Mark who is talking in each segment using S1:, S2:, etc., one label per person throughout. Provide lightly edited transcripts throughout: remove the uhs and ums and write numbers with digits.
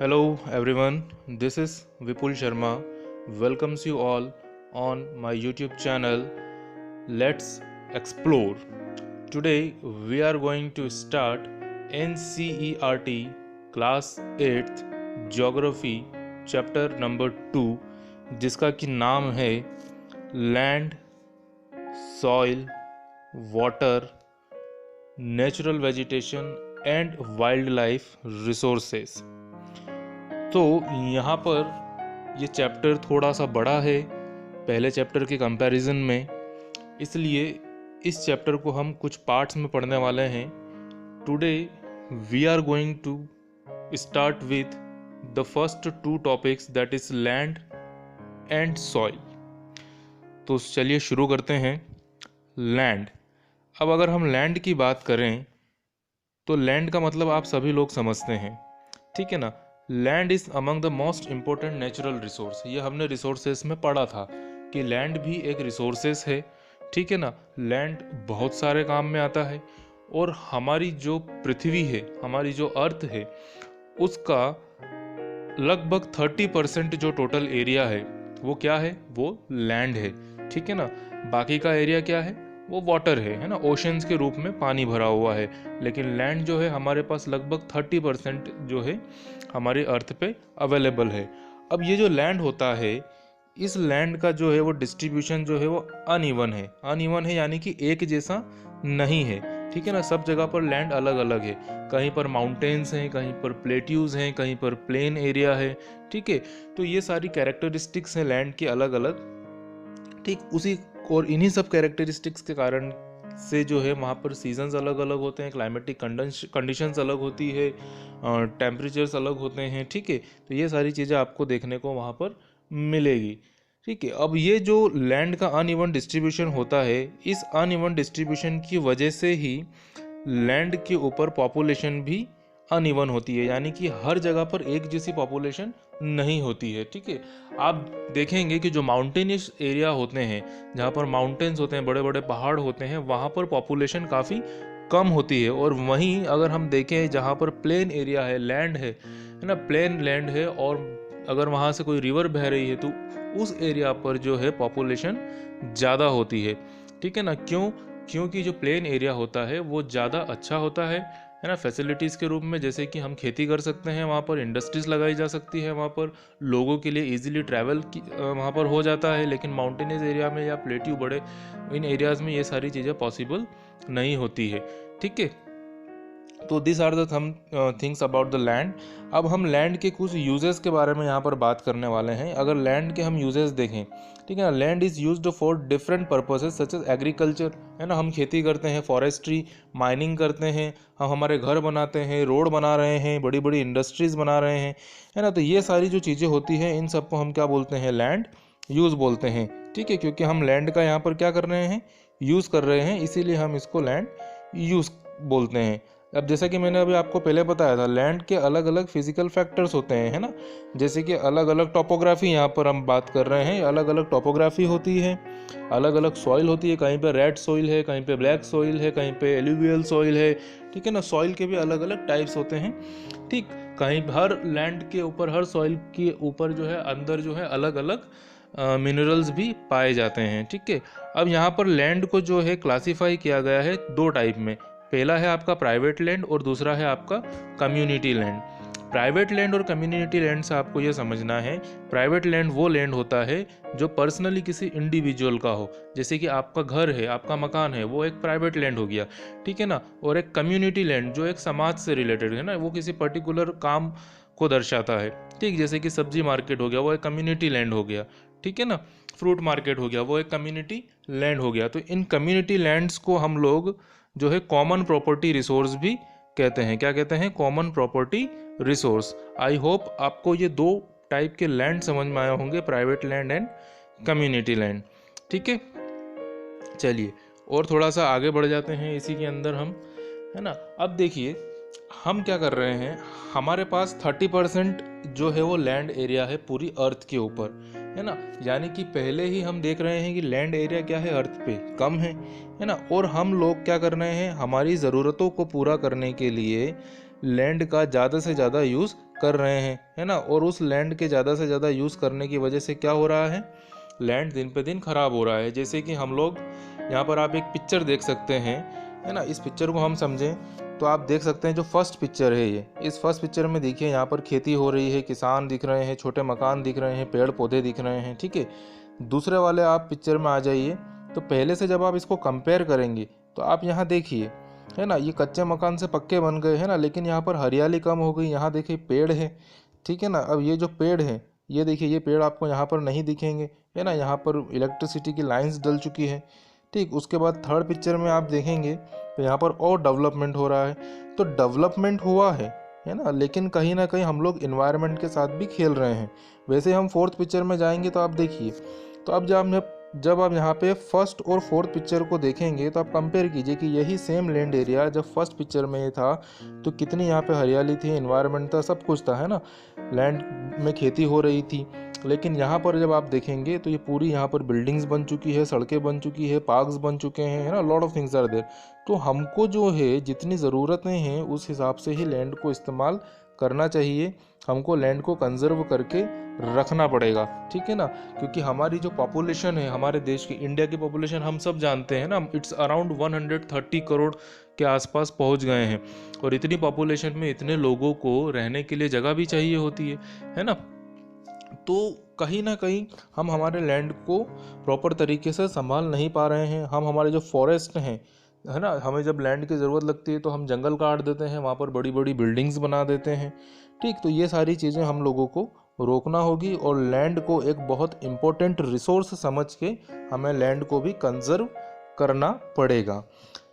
S1: Hello everyone, this is Vipul Sharma. Welcomes you all on my YouTube channel. Let's explore. Today we are going to start NCERT Class 8th Geography Chapter number 2 जिसका कि नाम है land, soil, water, natural vegetation and wild life resources. तो यहाँ पर ये chapter थोड़ा सा बड़ा है पहले चैप्टर के कंपैरिजन में, इसलिए इस चैप्टर को हम कुछ पार्ट्स में पढ़ने वाले हैं। Today we are going to start with the first two topics, that is land and soil. तो चलिए शुरू करते हैं। लैंड। अब अगर हम लैंड की बात करें तो लैंड का मतलब आप सभी लोग समझते हैं, ठीक है ना। Land is among the most important natural resource. ये हमने रिसोर्सेस में पढ़ा था कि लैंड भी एक रिसोर्सेस है, ठीक है ना। लैंड बहुत सारे काम में आता है और हमारी जो पृथ्वी है, हमारी जो अर्थ है, उसका लगभग 30% जो टोटल एरिया है वो क्या है, वो लैंड है, ठीक है ना। बाकी का एरिया क्या है, वो वाटर है ना, ओशंस के रूप में पानी भरा हुआ है। लेकिन लैंड जो है हमारे पास लगभग 30% जो है हमारी अर्थ पे अवेलेबल है। अब ये जो लैंड होता है, इस लैंड का जो है वो डिस्ट्रीब्यूशन जो है वो अनइवन है। अनइवन है यानी कि एक जैसा नहीं है, ठीक है ना। सब जगह पर लैंड अलग अलग है। कहीं पर माउंटेन्स हैं, कहीं पर प्लेट्यूज हैं, कहीं पर प्लेन एरिया है, ठीक है। तो ये सारी कैरेक्टरिस्टिक्स हैं लैंड की अलग अलग, ठीक। उसी और इन्हीं सब कैरेक्टरिस्टिक्स के कारण से जो है वहाँ पर सीजन्स अलग अलग होते हैं, क्लाइमेटिक कंडीशंस अलग होती है, टेम्परेचर्स अलग होते हैं, ठीक है। तो ये सारी चीज़ें आपको देखने को वहाँ पर मिलेगी, ठीक है। अब ये जो लैंड का अनइवन डिस्ट्रीब्यूशन होता है, इस अनइवन डिस्ट्रीब्यूशन की वजह से ही लैंड के ऊपर पॉपुलेशन भी अनइवन होती है, यानी कि हर जगह पर एक जैसी पॉपुलेशन नहीं होती है, ठीक है। आप देखेंगे कि जो माउंटेनियस एरिया होते हैं, जहाँ पर माउंटेन्स होते हैं, बड़े बड़े पहाड़ होते हैं, वहाँ पर पॉपुलेशन काफ़ी कम होती है। और वहीं अगर हम देखें जहाँ पर प्लेन एरिया है, लैंड है ना, प्लेन लैंड है, और अगर वहाँ से कोई रिवर बह रही है तो उस एरिया पर जो है पॉपुलेशन ज़्यादा होती है, ठीक है ना। क्योंकि जो प्लेन एरिया होता है वो ज़्यादा अच्छा होता है ना, फैसिलिटीज़ के रूप में। जैसे कि हम खेती कर सकते हैं, वहाँ पर इंडस्ट्रीज लगाई जा सकती है, वहाँ पर लोगों के लिए इजीली ट्रैवल वहाँ पर हो जाता है। लेकिन माउंटेनियस एरिया में या प्लेट्यू बड़े इन एरियाज़ में ये सारी चीज़ें पॉसिबल नहीं होती है, ठीक है। तो this are the things about the land. अब हम लैंड के कुछ यूजेस के बारे में यहाँ पर बात करने वाले हैं। अगर लैंड के हम यूजेस देखें, ठीक है ना, land is used for different purposes such as agriculture, है ना। हम खेती करते हैं, फॉरेस्ट्री, माइनिंग करते हैं, हम हमारे घर बनाते हैं, रोड बना रहे हैं, बड़ी बड़ी इंडस्ट्रीज बना रहे हैं, है ना। तो ये सारी जो चीज़ें होती हैं, इन सबको हम क्या बोलते हैं, लैंड यूज़ बोलते हैं, ठीक है। क्योंकि हम लैंड का यहाँ पर क्या कर रहे हैं, यूज़ कर रहे हैं, इसीलिए हम इसको लैंड यूज़ बोलते हैं। अब जैसा कि मैंने अभी आपको पहले बताया था, लैंड के अलग अलग फिजिकल फैक्टर्स होते हैं, है ना। जैसे कि अलग अलग टोपोग्राफी, यहाँ पर हम बात कर रहे हैं, अलग अलग टोपोग्राफी होती है, अलग अलग सॉइल होती है। कहीं पे रेड सॉइल है, कहीं पे ब्लैक सॉइल है, कहीं पे एलुवियल सॉइल है, ठीक है ना। सॉइल के भी अलग अलग टाइप्स होते हैं, ठीक। कहीं हर लैंड के ऊपर, हर सॉइल के ऊपर जो है अंदर जो है अलग अलग मिनरल्स भी पाए जाते हैं, ठीक है। अब यहाँ पर लैंड को जो है क्लासीफाई किया गया है दो टाइप में। पहला है आपका प्राइवेट लैंड और दूसरा है आपका कम्युनिटी लैंड। प्राइवेट लैंड और कम्युनिटी लैंड से आपको ये समझना है, प्राइवेट लैंड वो लैंड होता है जो पर्सनली किसी इंडिविजुअल का हो। जैसे कि आपका घर है, आपका मकान है, वो एक प्राइवेट लैंड हो गया, ठीक है ना। और एक कम्युनिटी लैंड जो एक समाज से रिलेटेड है ना, वो किसी पर्टिकुलर काम को दर्शाता है, ठीक। जैसे कि सब्जी मार्केट हो गया, वो एक कम्युनिटी लैंड हो गया, ठीक है ना। फ्रूट मार्केट हो गया, वो एक कम्युनिटी लैंड हो गया। तो इन कम्युनिटी लैंड्स को हम लोग जो है कॉमन प्रॉपर्टी रिसोर्स भी कहते हैं। क्या कहते हैं, common property resource. I hope आपको ये दो टाइप के लैंड समझ में आए होंगे, private land and community land, ठीक है। चलिए और थोड़ा सा आगे बढ़ जाते हैं इसी के अंदर हम, है ना। अब देखिए हम क्या कर रहे हैं, हमारे पास 30% जो है वो लैंड एरिया है पूरी अर्थ के ऊपर, है ना। यानी कि पहले ही हम देख रहे हैं कि लैंड एरिया क्या है, अर्थ पे कम है ना। और हम लोग क्या कर रहे हैं, हमारी ज़रूरतों को पूरा करने के लिए लैंड का ज़्यादा से ज़्यादा यूज़ कर रहे हैं, है ना। और उस लैंड के ज़्यादा से ज़्यादा यूज़ करने की वजह से क्या हो रहा है, लैंड दिन पे दिन खराब हो रहा है। जैसे कि हम लोग यहाँ पर आप एक पिक्चर देख सकते हैं, है ना। इस पिक्चर को हम समझें तो आप देख सकते हैं, जो फर्स्ट पिक्चर है ये, इस फर्स्ट पिक्चर में देखिए यहाँ पर खेती हो रही है, किसान दिख रहे हैं, छोटे मकान दिख रहे हैं, पेड़ पौधे दिख रहे हैं, ठीक है। दूसरे वाले आप पिक्चर में आ जाइए, तो पहले से जब आप इसको कंपेयर करेंगे तो आप यहाँ देखिए, है ना, ये कच्चे मकान से पक्के बन गए, है ना, लेकिन यहाँ पर हरियाली कम हो गई। यहाँ देखिए पेड़ है, ठीक है ना। अब ये जो पेड़ है, ये देखिए, ये पेड़ आपको यहाँ पर नहीं दिखेंगे, है ना। यहाँ पर इलेक्ट्रिसिटी की लाइंस डल चुकी है, ठीक। उसके बाद थर्ड पिक्चर में आप देखेंगे तो यहाँ पर और डेवलपमेंट हो रहा है। तो डेवलपमेंट हुआ है ना, लेकिन कहीं ना कहीं हम लोग इन्वायरमेंट के साथ भी खेल रहे हैं। वैसे हम फोर्थ पिक्चर में जाएंगे तो आप देखिए, तो अब जब आप यहाँ पे फर्स्ट और फोर्थ पिक्चर को देखेंगे तो आप कंपेयर कीजिए कि यही सेम लैंड एरिया जब फर्स्ट पिक्चर में था तो कितनी यहाँ पे हरियाली थी, इन्वायरमेंट था, सब कुछ था, है ना। लैंड में खेती हो रही थी। लेकिन यहाँ पर जब आप देखेंगे तो ये पूरी यहाँ पर बिल्डिंग्स बन चुकी है, सड़कें बन चुकी है, पार्क्स बन चुके हैं, है ना, lot of things are there. तो हमको जो है जितनी ज़रूरतें हैं उस हिसाब से ही लैंड को इस्तेमाल करना चाहिए। हमको लैंड को कंजर्व करके रखना पड़ेगा, ठीक है ना। क्योंकि हमारी जो पॉपुलेशन है, हमारे देश की, इंडिया की पॉपुलेशन हम सब जानते हैं ना, इट्स अराउंड 130 करोड़ के आसपास पहुंच गए हैं। और इतनी पॉपुलेशन में इतने लोगों को रहने के लिए जगह भी चाहिए होती है ना। तो कहीं ना कहीं हम हमारे लैंड को प्रॉपर तरीके से संभाल नहीं पा रहे हैं। हम हमारे जो फॉरेस्ट हैं, है ना, हमें जब लैंड की ज़रूरत लगती है तो हम जंगल काट देते हैं, वहाँ पर बड़ी बड़ी बिल्डिंग्स बना देते हैं, ठीक। तो ये सारी चीज़ें हम लोगों को रोकना होगी और लैंड को एक बहुत इम्पोर्टेंट रिसोर्स समझ के हमें लैंड को भी कंजर्व करना पड़ेगा।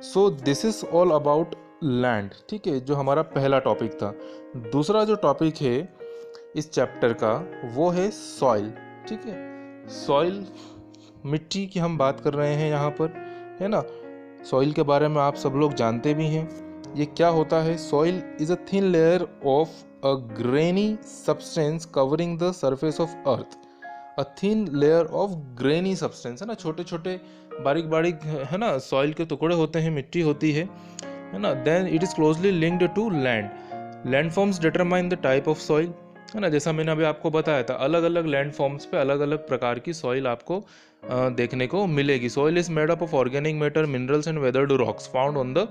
S1: So this is all about land, ठीक है, जो हमारा पहला टॉपिक था। दूसरा जो टॉपिक है इस चैप्टर का वो है सॉइल, ठीक है। सॉइल, मिट्टी की हम बात कर रहे हैं यहाँ पर, है ना। सॉइल के बारे में आप सब लोग जानते भी हैं। ये क्या होता है? Soil is a thin layer of a granny substance covering the surface of earth. A thin layer of granny substance, है ना, छोटे छोटे बारीक बारीक, है ना, सॉइल के टुकड़े होते हैं, मिट्टी होती है ना। Then it is closely linked to land. Landforms determine the type of soil, है ना। जैसा मैंने अभी आपको बताया था, अलग अलग लैंडफॉर्म्स पे अलग अलग प्रकार की सॉइल आपको देखने को मिलेगी। Soil is made up of organic matter, minerals and weathered rocks found on the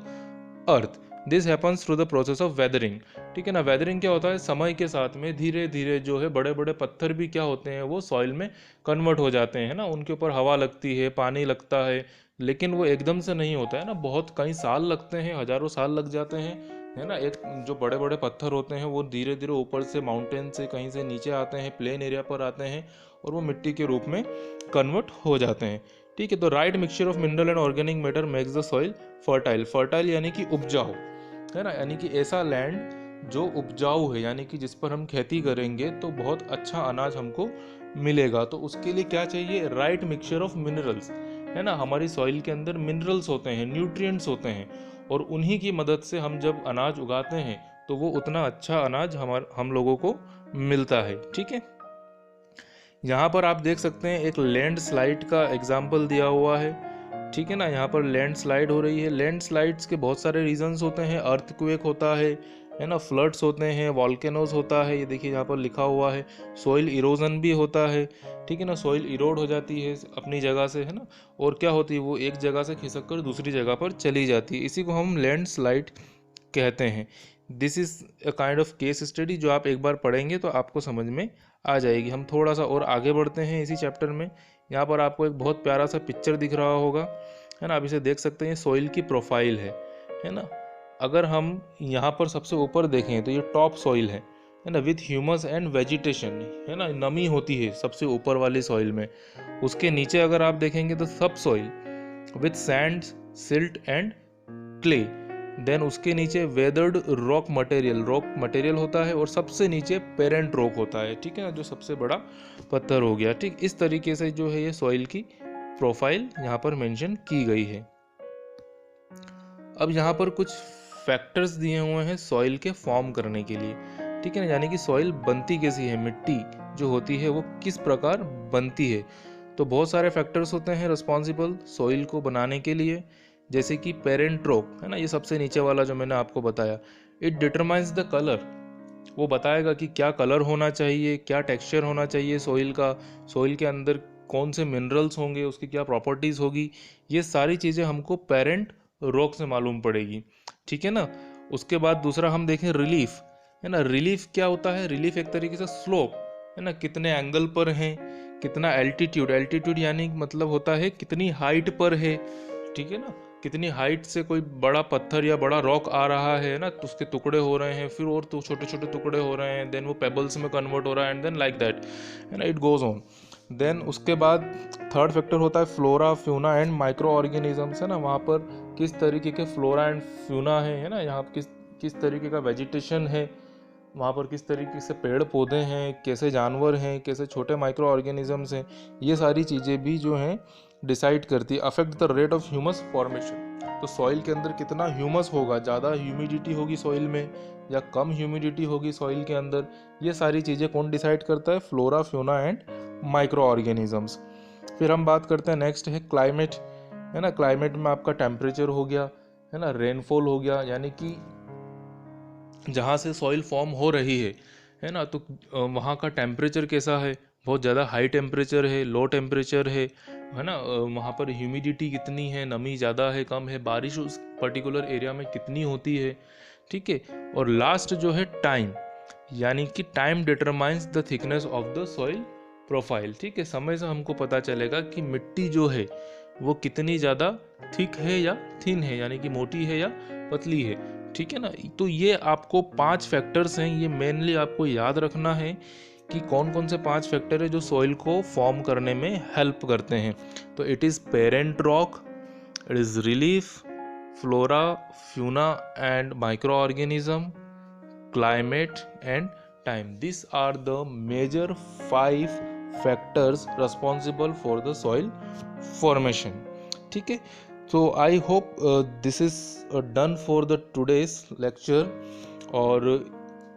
S1: earth. This happens through the process of weathering, ठीक है ना। वेदरिंग क्या होता है? समय के साथ में धीरे धीरे जो है बड़े बड़े पत्थर भी क्या होते हैं, वो सॉइल में कन्वर्ट हो जाते हैं, है ना। उनके ऊपर हवा लगती है, पानी लगता है, लेकिन वो एकदम से नहीं होता है ना, बहुत कई साल लगते हैं, हजारों साल लग जाते हैं, है ना। एक जो बड़े बड़े पत्थर होते हैं वो धीरे धीरे ऊपर से माउंटेन से कहीं से नीचे आते हैं, प्लेन एरिया पर आते हैं और वो मिट्टी के रूप में कन्वर्ट हो जाते हैं, ठीक है। तो right mixture of mineral and organic matter makes the soil fertile. Fertile यानी कि उपजाऊ, है ना, यानी कि ऐसा लैंड जो उपजाऊ है, यानी कि जिस पर हम खेती करेंगे तो बहुत अच्छा अनाज हमको मिलेगा। तो उसके लिए क्या चाहिए? राइट मिक्सचर ऑफ मिनरल्स, है ना। हमारी सॉइल के अंदर मिनरल्स होते हैं, न्यूट्रिएंट्स होते हैं, और उन्हीं की मदद से हम जब अनाज उगाते हैं तो वो उतना अच्छा अनाज हम लोगों को मिलता है, ठीक है। यहाँ पर आप देख सकते हैं एक लैंड स्लाइड का एग्जाम्पल दिया हुआ है, ठीक है ना। यहाँ पर लैंड स्लाइड हो रही है। लैंड स्लाइड्स के बहुत सारे रीजंस होते हैं। अर्थक्वेक होता है ना, फ्लड्स होते हैं, वॉल्केनोज होता है, ये देखिए यहाँ पर लिखा हुआ है। सॉइल इरोजन भी होता है, ठीक है ना। सॉइल इरोड हो जाती है अपनी जगह से, है ना, और क्या होती है, वो एक जगह से खिसक कर दूसरी जगह पर चली जाती है। इसी को हम लैंड स्लाइड कहते हैं। This is a kind of case study जो आप एक बार पढ़ेंगे तो आपको समझ में आ जाएगी। हम थोड़ा सा और आगे बढ़ते हैं इसी चैप्टर में। यहाँ पर आपको एक बहुत प्यारा सा पिक्चर दिख रहा होगा, है ना, आप इसे देख सकते हैं। सॉइल की प्रोफाइल है ना। अगर हम यहाँ पर सबसे ऊपर देखें तो ये टॉप सॉइल है ना, विथ ह्यूमस एंड वेजिटेशन, है ना, नमी होती है सबसे ऊपर वाली सॉइल में। उसके नीचे अगर आप देखेंगे तो सब soil with sand, silt and clay. Then उसके नीचे वेदर्ड रॉक मटेरियल होता है, और सबसे नीचे पेरेंट रॉक होता है, ठीक है ना, जो सबसे बड़ा पत्थर हो गया, ठीक। इस तरीके से जो है ये सॉइल की प्रोफाइल यहाँ पर मेंशन की गई है। अब यहाँ पर कुछ फैक्टर्स दिए हुए हैं सॉइल के फॉर्म करने के लिए, ठीक है ना, यानी कि सॉइल बनती कैसी है, मिट्टी जो होती है वो किस प्रकार बनती है। तो बहुत सारे फैक्टर्स होते हैं रिस्पॉन्सिबल सॉइल को बनाने के लिए, जैसे कि पेरेंट रॉक, है ना, ये सबसे नीचे वाला जो मैंने आपको बताया। इट डिटरमाइंस द कलर, वो बताएगा कि क्या कलर होना चाहिए, क्या टेक्सचर होना चाहिए सॉइल का, सॉइल के अंदर कौन से मिनरल्स होंगे, उसकी क्या प्रॉपर्टीज़ होगी। ये सारी चीज़ें हमको पेरेंट रॉक से मालूम पड़ेगी, ठीक है ना। उसके बाद दूसरा हम देखें रिलीफ, है ना। रिलीफ क्या होता है? रिलीफ एक तरीके से स्लोप, है ना, कितने एंगल पर हैं, कितना एल्टीट्यूड, एल्टीट्यूड यानी मतलब होता है कितनी हाइट पर है, ठीक है ना। कितनी हाइट से कोई बड़ा पत्थर या बड़ा रॉक आ रहा है ना, तो उसके टुकड़े हो रहे हैं, फिर और तो छोटे छोटे टुकड़े हो रहे हैं, देन वो पेबल्स में कन्वर्ट हो रहा है, एंड देन लाइक दैट, है ना, इट गोज ऑन। देन उसके बाद थर्ड फैक्टर होता है flora, fauna and micro organisms, है ना। वहाँ पर किस तरीके के फ्लोरा एंड फ्यूना है ना, यहाँ किस किस तरीके का वेजिटेशन है, वहाँ पर किस तरीके से पेड़ पौधे हैं, कैसे जानवर हैं, कैसे छोटे माइक्रो ऑर्गेनिजम्स हैं, ये सारी चीज़ें भी जो हैं डिसाइड करती है, affect the rate of humus formation. तो सॉइल के अंदर कितना ह्यूमस होगा, ज़्यादा ह्यूमिडिटी होगी सॉइल में या कम ह्यूमिडिटी होगी सॉइल के अंदर, ये सारी चीज़ें कौन डिसाइड करता है? Flora, fauna and micro organisms. फिर हम बात करते हैं, नेक्स्ट है क्लाइमेट, है ना। क्लाइमेट में आपका टेम्परेचर हो गया, है ना, रेनफॉल हो गया, यानी कि जहाँ से सॉइल फॉर्म हो रही है ना, तो वहाँ का टेम्परेचर कैसा है, बहुत ज़्यादा हाई टेम्परेचर है, लो टेम्परेचर है ना, वहाँ पर ह्यूमिडिटी कितनी है, नमी ज़्यादा है, कम है, बारिश उस पर्टिकुलर एरिया में कितनी होती है, ठीक है। और लास्ट जो है टाइम, यानी कि time determines the thickness of the soil profile, ठीक है। समय से हमको पता चलेगा कि मिट्टी जो है वो कितनी ज़्यादा थिक है या थिन है, यानी कि मोटी है या पतली है, ठीक है ना। तो ये आपको 5 फैक्टर्स हैं, ये मेनली आपको याद रखना है कि कौन कौन से 5 फैक्टर है जो सॉइल को फॉर्म करने में हेल्प करते हैं। तो it is parent rock, it is relief, flora, fauna and micro organism, climate and time. These are the major 5 factors responsible for the soil formation, ठीक है। तो I hope this is done for the today's lecture. और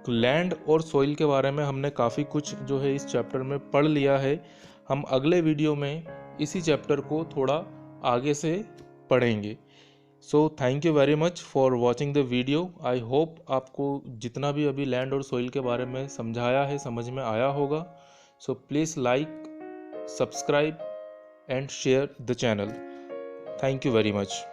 S1: land और soil के बारे में हमने काफ़ी कुछ जो है इस चैप्टर में पढ़ लिया है। हम अगले वीडियो में इसी चैप्टर को थोड़ा आगे से पढ़ेंगे। So thank you very much for watching the video. I hope आपको जितना भी अभी लैंड और सॉइल के बारे में समझाया है समझ में आया होगा। So please like, subscribe and share the channel. Thank you very much.